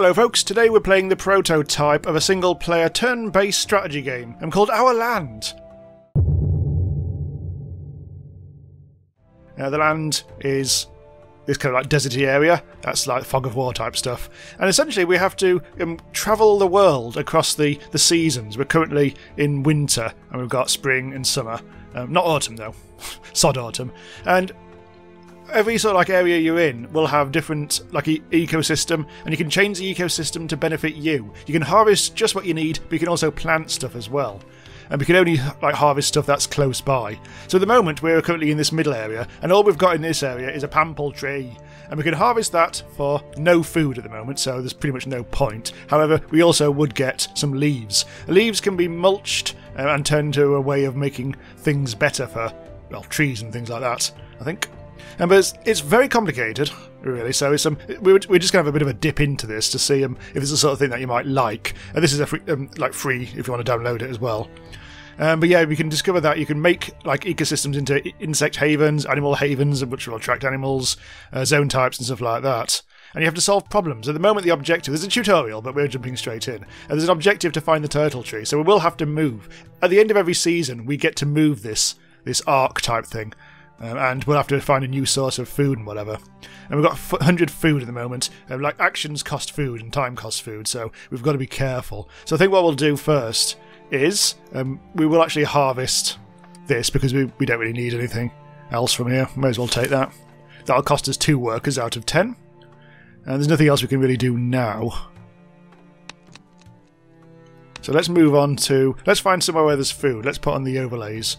Hello folks, today we're playing the prototype of a single-player turn-based strategy game called Our Land. Now the land is this kind of like deserty area, that's like fog of war type stuff, and essentially we have to travel the world across the seasons. We're currently in winter and we've got spring and summer, not autumn though, sod autumn, and every sort of like area you're in will have different like ecosystem, and you can change the ecosystem to benefit you. You can harvest just what you need, but you can also plant stuff as well. And we can only like harvest stuff that's close by. So at the moment we're currently in this middle area, and all we've got in this area is a pample tree. And we can harvest that for no food at the moment, so there's pretty much no point. However, we also would get some leaves. Leaves can be mulched and turned into a way of making things better for, well, trees and things like that, I think. But it's very complicated, really, so we're just going to have a bit of a dip into this to see if it's the sort of thing that you might like. This is a free if you want to download it as well. But yeah, we can discover that you can make like ecosystems into insect havens, animal havens, which will attract animals, zone types and stuff like that. And you have to solve problems. At the moment, the objective, there's a tutorial, but we're jumping straight in. There's an objective to find the turtle tree, so we will have to move. At the end of every season, we get to move this arc type thing. And we'll have to find a new source of food and whatever. And we've got 100 food at the moment. Like actions cost food and time costs food, so we've got to be careful. So I think what we'll do first is we will actually harvest this because we don't really need anything else from here. May as well take that. That'll cost us 2 workers out of 10. And there's nothing else we can really do now. So let's move on to... Let's find somewhere where there's food. Let's put on the overlays.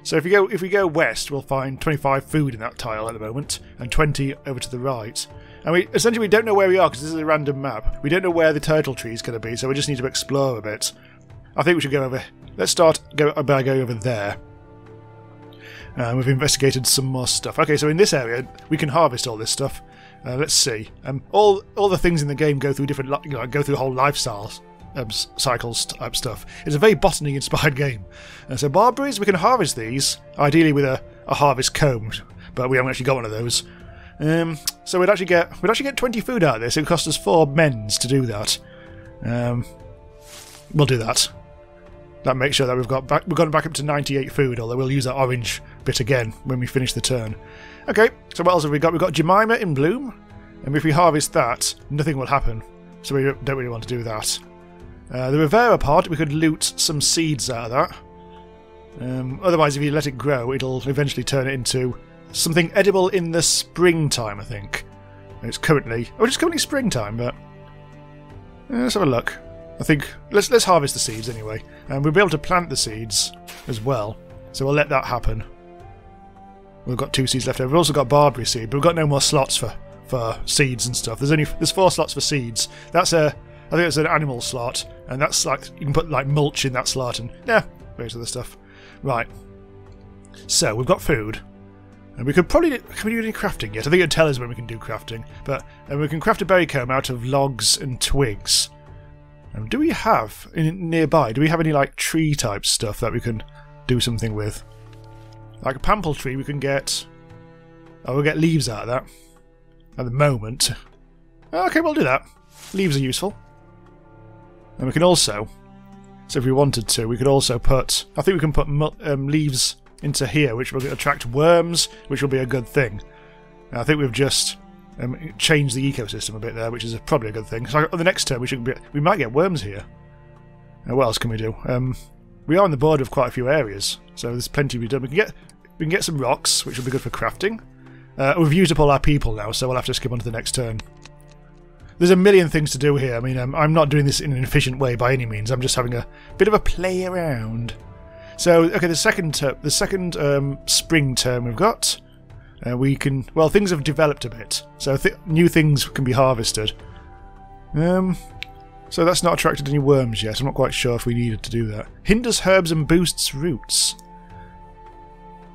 So if we go west, we'll find 25 food in that tile at the moment, and 20 over to the right. And we don't know where we are because this is a random map. We don't know where the turtle tree is going to be, so we just need to explore a bit. I think we should go over... Let's start by going over there. We've investigated some more stuff. Okay, so in this area, we can harvest all this stuff. Let's see. All the things in the game go through different... go through whole lifestyles. Cycles type stuff. It's a very botany inspired game. So barberries, we can harvest these, ideally with a harvest comb, but we haven't actually got one of those. So we'd actually get 20 food out of this. It would cost us 4 mens to do that. We'll do that. That makes sure that we've gone back up to 98 food, although we'll use that orange bit again when we finish the turn. Okay, so what else have we got? We've got Jemima in bloom, and if we harvest that, nothing will happen. So we don't really want to do that. The Rivera pod, we could loot some seeds out of that. Otherwise, if you let it grow, it'll eventually turn it into something edible in the springtime, I think. It's currently springtime, but let's have a look. I think let's harvest the seeds anyway, and we'll be able to plant the seeds as well. So we'll let that happen. We've got 2 seeds left over. We've also got barberry seed, but we've got no more slots for seeds and stuff. There's 4 slots for seeds. I think it's an animal slot, and that's like you can put like mulch in that slot, and various other stuff. Right. So we've got food, and we could probably can we do any crafting yet? I think it'd tell us when we can do crafting, but we can craft a berry comb out of logs and twigs. Do we have nearby? Do we have any like tree type stuff that we can do something with? Like a pample tree, we can get. Oh, we'll get leaves out of that. At the moment. Okay, we'll do that. Leaves are useful. And we can also, so if we wanted to, we could also put, I think we can put leaves into here, which will attract worms, which will be a good thing. And I think we've just changed the ecosystem a bit there, which is probably a good thing. So on the next turn, we might get worms here. What else can we do? We are on the border of quite a few areas, so there's plenty to be done. We can get some rocks, which will be good for crafting. We've used up all our people now, so we'll have to skip on to the next turn. There's a million things to do here. I mean, I'm not doing this in an efficient way by any means. I'm just having a bit of a play around. So, okay, the second spring term we've got, things have developed a bit. So new things can be harvested. So that's not attracted any worms yet. I'm not quite sure if we needed to do that. Hinders herbs and boosts roots.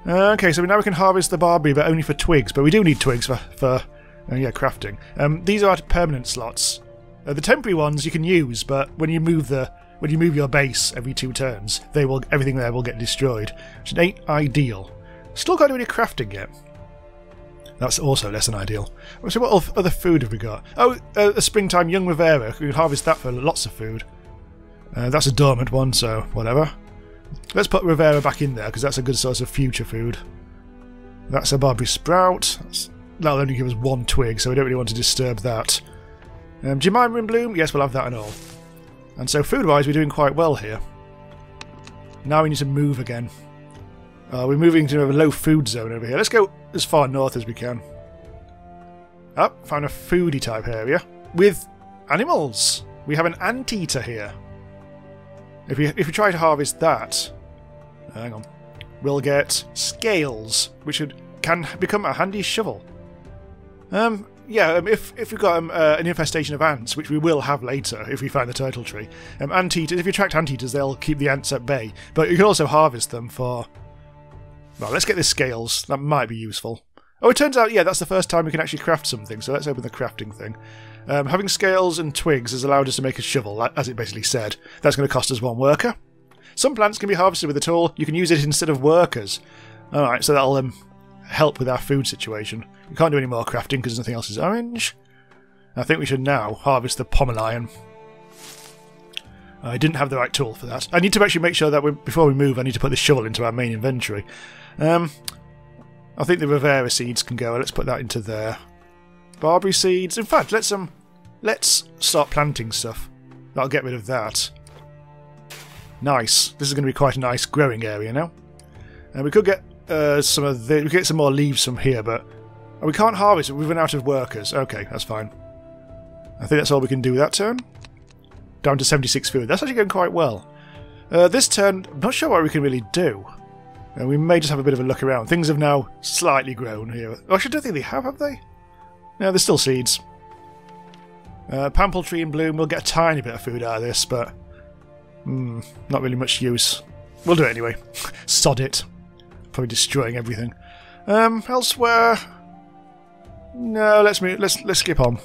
Okay, so now we can harvest the barberry, but only for twigs. But we do need twigs for crafting. These are permanent slots. The temporary ones you can use, but when you move your base every 2 turns, everything there will get destroyed, which ain't ideal. Still can't do any crafting yet. That's also less than ideal. So what other food have we got? Oh, a springtime young Rivera. We can harvest that for lots of food. That's a dormant one, so whatever. Let's put Rivera back in there, because that's a good source of future food. That's a Barbary Sprout. That'll only give us 1 twig, so we don't really want to disturb that. Jemima in bloom? Yes, we'll have that and all. And so food-wise, we're doing quite well here. Now we need to move again. We're moving to a low food zone over here. Let's go as far north as we can. Oh, found a foodie type area with animals. We have an anteater here. If we try to harvest that, hang on, we'll get scales, which can become a handy shovel. If we've got an infestation of ants, which we will have later if we find the turtle tree, anteaters. If you attract anteaters, they'll keep the ants at bay. But you can also harvest them for. Well, let's get the scales. That might be useful. Oh, it turns out, yeah, that's the first time we can actually craft something. So let's open the crafting thing. Having scales and twigs has allowed us to make a shovel, as it basically said. That's going to cost us 1 worker. Some plants can be harvested with a tool. You can use it instead of workers. Alright, so that'll help with our food situation. We can't do any more crafting because nothing else is orange. I think we should now harvest the pommel iron. I didn't have the right tool for that. I need to actually make sure that before we move, I need to put this shovel into our main inventory. I think the Rivera seeds can go. Let's put that into there. Barbary seeds. In fact, let's start planting stuff. That'll get rid of that. Nice. This is going to be quite a nice growing area now. And we could get we could get some more leaves from here, but we can't harvest it. We've run out of workers. Okay, that's fine. I think that's all we can do that turn. Down to 76 food. That's actually going quite well. This turn, I'm not sure what we can really do. We may just have a bit of a look around. Things have now slightly grown here. Oh, actually, I don't think they have they? No, there's still seeds. Pample tree in bloom. We'll get a tiny bit of food out of this, but not really much use. We'll do it anyway. Sod it. Probably destroying everything. Elsewhere. No, let's move. Let's skip on.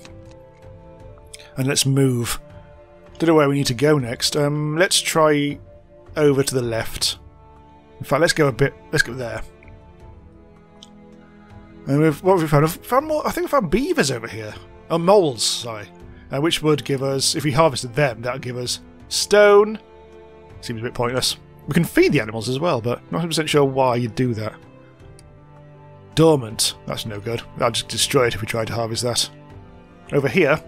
And let's move. Don't know where we need to go next. Let's try over to the left. In fact, let's go a bit. Let's go there. And what have we found? I've found more. I think we found beavers over here. Oh, moles. Sorry. Which would give us, if we harvested them, that would give us stone. Seems a bit pointless. We can feed the animals as well, but not 100% sure why you'd do that. Dormant. That's no good. That'll just destroy it if we try to harvest that. Over here,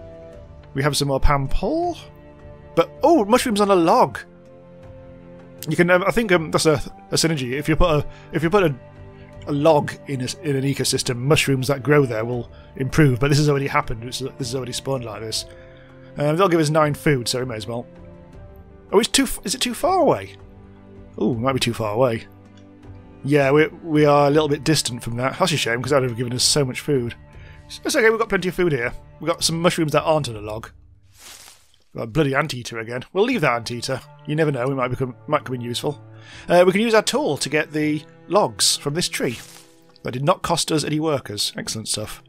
we have some more pample. But oh, mushrooms on a log. You can. I think that's a synergy. If you put a log in an ecosystem, mushrooms that grow there will improve. But this has already happened. This has already spawned like this. They'll give us 9 food, so we may as well. Oh, is it too far away? Oh, might be too far away. Yeah, we are a little bit distant from that. That's a shame because that would have given us so much food. It's okay. We've got plenty of food here. We've got some mushrooms that aren't on a log. Got a bloody anteater again. We'll leave that anteater. You never know. It might come in useful. We can use our tool to get the logs from this tree. That did not cost us any workers. Excellent stuff.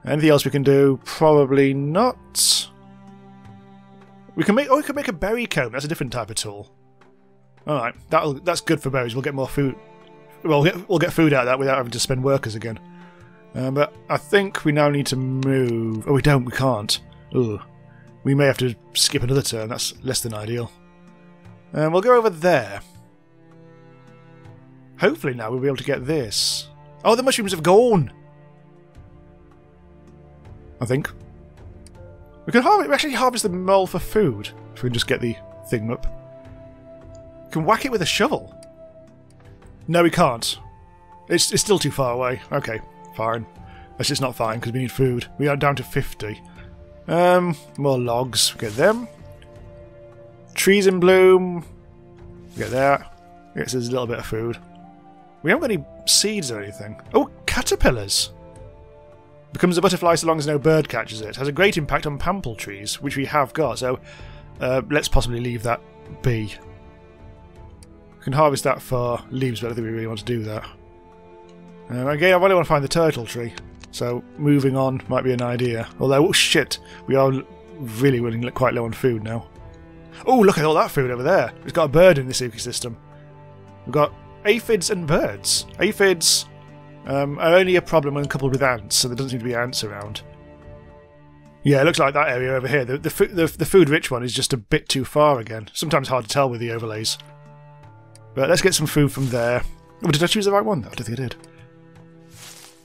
Anything else we can do? Probably not. We can make a berry comb. That's a different type of tool. All right, that's good for berries. We'll get more food. Well, we'll get food out of that without having to spend workers again. But I think we now need to move. Oh, we don't. We can't. Ugh. We may have to skip another turn. That's less than ideal. We'll go over there. Hopefully now we'll be able to get this. Oh, the mushrooms have gone. I think. We can actually harvest the mole for food. If we can just get the thing up. We can whack it with a shovel. No, we can't. It's still too far away. Okay, fine. That's just not fine because we need food. We are down to 50. More logs. Get them. Trees in bloom. Get that. Gets us a little bit of food. We haven't got any seeds or anything. Oh, caterpillars. Becomes a butterfly so long as no bird catches it. Has a great impact on pample trees, which we have got. So let's possibly leave that be. We can harvest that for leaves, but I don't think we really want to do that. Again, I really want to find the turtle tree. So moving on might be an idea. Although, oh shit, we are really running quite low on food now. Oh, look at all that food over there. It's got a bird in this ecosystem. We've got aphids and birds. Aphids Only a problem when coupled with ants, so there doesn't seem to be ants around. Yeah, it looks like that area over here. The food-rich one is just a bit too far again. Sometimes hard to tell with the overlays. But let's get some food from there. Oh, did I choose the right one? I don't think I did.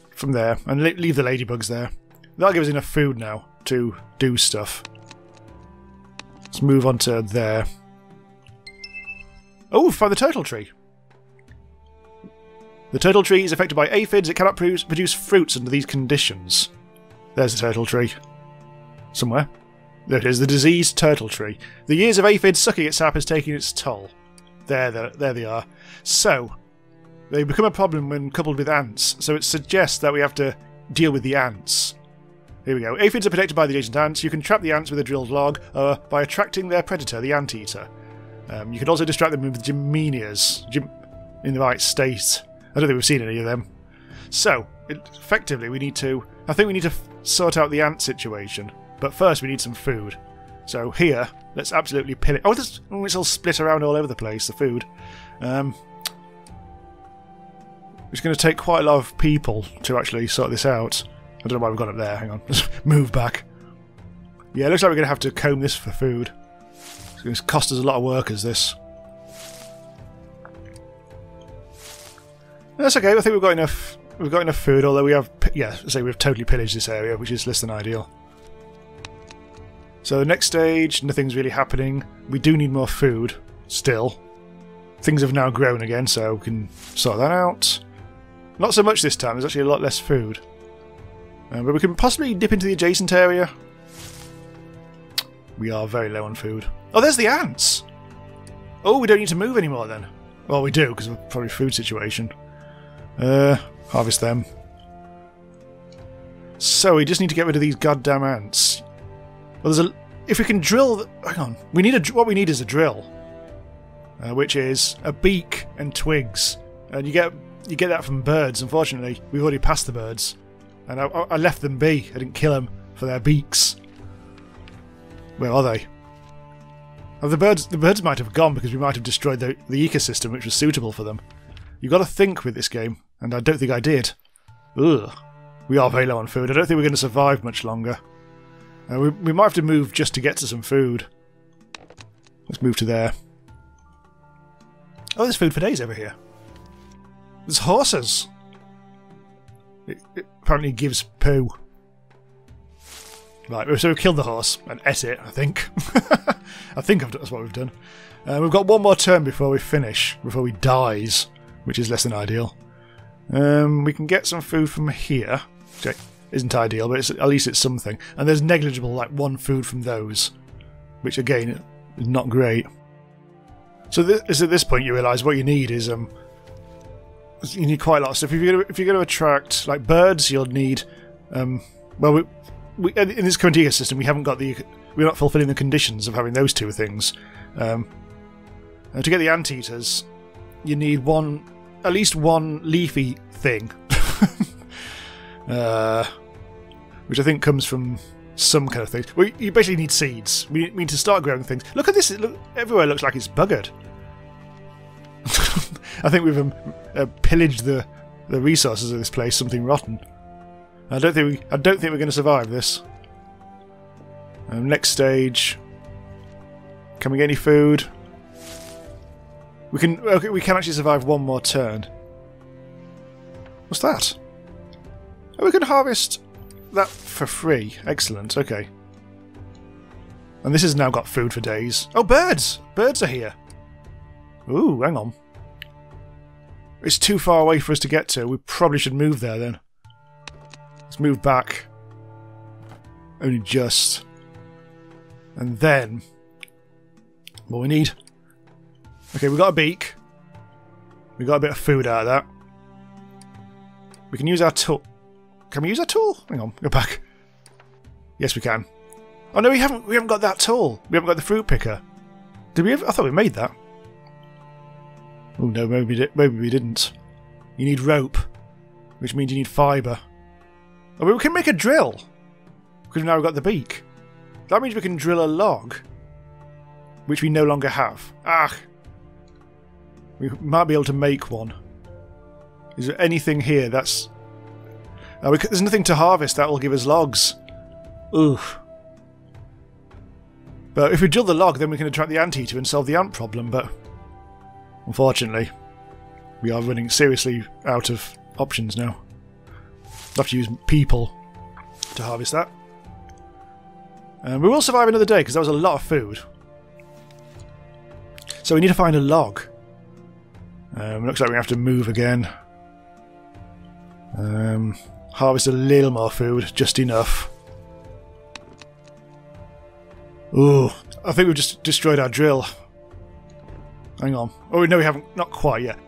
From there, and leave the ladybugs there. That'll give us enough food now to do stuff. Let's move on to there. Oh, find the turtle tree. The turtle tree is affected by aphids. It cannot produce fruits under these conditions. There's the turtle tree. Somewhere. There it is, the diseased turtle tree. The years of aphids sucking its sap is taking its toll. There they are. So, they become a problem when coupled with ants, so it suggests that we have to deal with the ants. Here we go. Aphids are protected by the adjacent ants. You can trap the ants with a drilled log by attracting their predator, the anteater. You can also distract them with Gymenias in the right state. I don't think we've seen any of them. So, effectively, I think we need to sort out the ant situation. But first, we need some food. So here, let's absolutely pillage. Oh, it's all split around all over the place, the food. It's going to take quite a lot of people to actually sort this out. I don't know why we've got it there. Hang on. Let's move back. Yeah, it looks like we're going to have to comb this for food. It's going to cost us a lot of workers, this. That's okay. I think we've got enough. We've got enough food. Although we have, we've totally pillaged this area, which is less than ideal. So the next stage, nothing's really happening. We do need more food still. Things have now grown again, so we can sort that out. Not so much this time. There's actually a lot less food. But we can possibly dip into the adjacent area. We are very low on food. Oh, there's the ants! Oh, we don't need to move anymore then. Well, we do, because of probably food situation. Harvest them. So, we just need to get rid of these goddamn ants. Well, if we can drill... Hang on. What we need is a drill. Which is a beak and twigs. And you get that from birds, unfortunately. We've already passed the birds. And I left them be. I didn't kill them for their beaks. Where are they? Oh, the birds might have gone because we might have destroyed the ecosystem which was suitable for them. You've got to think with this game, and I don't think I did. Ugh. We are very low on food. I don't think we're going to survive much longer. We might have to move just to get to some food. Let's move to there. Oh, there's food for days over here. There's horses. It apparently gives poo. Right, so we've killed the horse and ate it, I think. I think that's what we've done. We've got one more turn before we finish, before he dies, which is less than ideal. We can get some food from here, which isn't ideal, but at least it's something. And there's negligible, like, one food from those, which again is not great. So at this point you realise what you need is you need quite a lot of stuff. If you're going to attract like birds, you'll need well, in this current ecosystem we're not fulfilling the conditions of having those two things. To get the anteaters, you need at least one leafy thing, which I think comes from some kind of thing. Well, you basically need seeds. We need to start growing things. Look at this! Everywhere looks like it's buggered. I think we've pillaged the resources of this place. Something rotten. I don't think we're going to survive this. Next stage. Can we get any food? We can. Okay, we can actually survive one more turn. What's that? Oh, we can harvest that for free. Excellent. Okay. And this has now got food for days. Oh, birds! Birds are here. Ooh, hang on. It's too far away for us to get to. We probably should move there then. Let's move back. Only just. And then... what we need. Okay, we've got a beak. We got a bit of food out of that. We can use our tool. Can we use our tool? Hang on, go back. Yes, we can. Oh no, we haven't got that tool. We haven't got the fruit picker. Did we ever? I thought we made that. Oh no, maybe we didn't. You need rope, which means you need fibre. Oh, we can make a drill because now we've got the beak. That means we can drill a log, which we no longer have. Ah, we might be able to make one. Is there anything here that's... Oh, there's nothing to harvest that will give us logs. Oof. But if we drill the log, then we can attract the anteater and solve the ant problem, but... Unfortunately, we are running seriously out of options now. We'll have to use people to harvest that. We will survive another day, because that was a lot of food. So we need to find a log. Looks like we have to move again. Harvest a little more food, just enough. Ooh, I think we've just destroyed our drill. Hang on. Oh, no, we haven't. Not quite yet.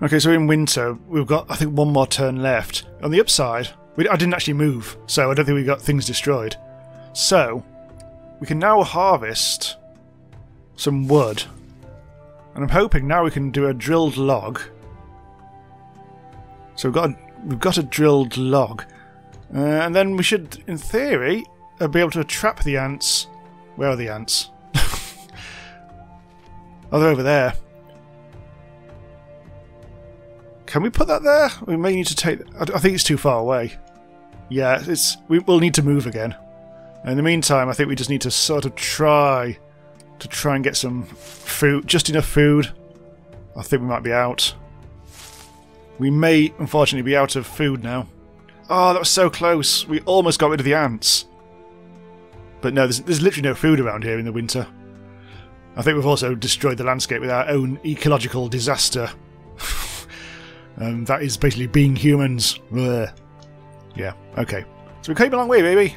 Okay, so in winter, we've got, I think, one more turn left. On the upside, I didn't actually move, so I don't think we got things destroyed. So, we can now harvest some wood. And I'm hoping now we can do a drilled log. So we've got a drilled log. And then we should, in theory, be able to trap the ants. Where are the ants? Oh, they're over there. Can we put that there? We may need to take... I think it's too far away. Yeah, we'll need to move again. In the meantime, I think we just need to sort of try and get some food, just enough food. I think we might be out. We may, unfortunately, be out of food now. Oh, that was so close. We almost got rid of the ants. But no, there's literally no food around here in the winter. I think we've also destroyed the landscape with our own ecological disaster. That is basically being humans. Blech. Yeah, okay. So we came a long way, baby.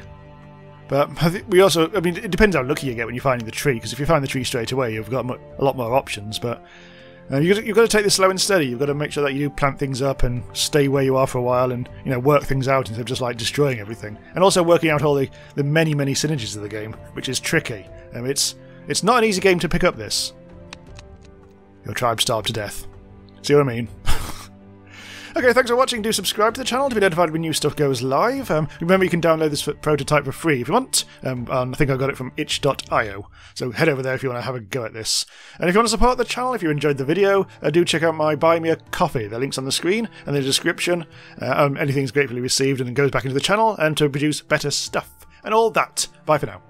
But I think we also... I mean, it depends how lucky you get when you're finding the tree, because if you find the tree straight away, you've got a lot more options, but... you've got to take this slow and steady. You've got to make sure that you do plant things up and stay where you are for a while and, you know, work things out instead of just, like, destroying everything. And also working out all the many, many synergies of the game, which is tricky. It's not an easy game to pick up this. Your tribe starved to death. See what I mean? Okay, thanks for watching. Do subscribe to the channel to be notified when new stuff goes live. Remember, you can download this prototype for free if you want. I think I got it from itch.io. So head over there if you want to have a go at this. And if you want to support the channel, if you enjoyed the video, do check out my Buy Me a Coffee. The link's on the screen and in the description. Anything's gratefully received and goes back into the channel and to produce better stuff. And all that. Bye for now.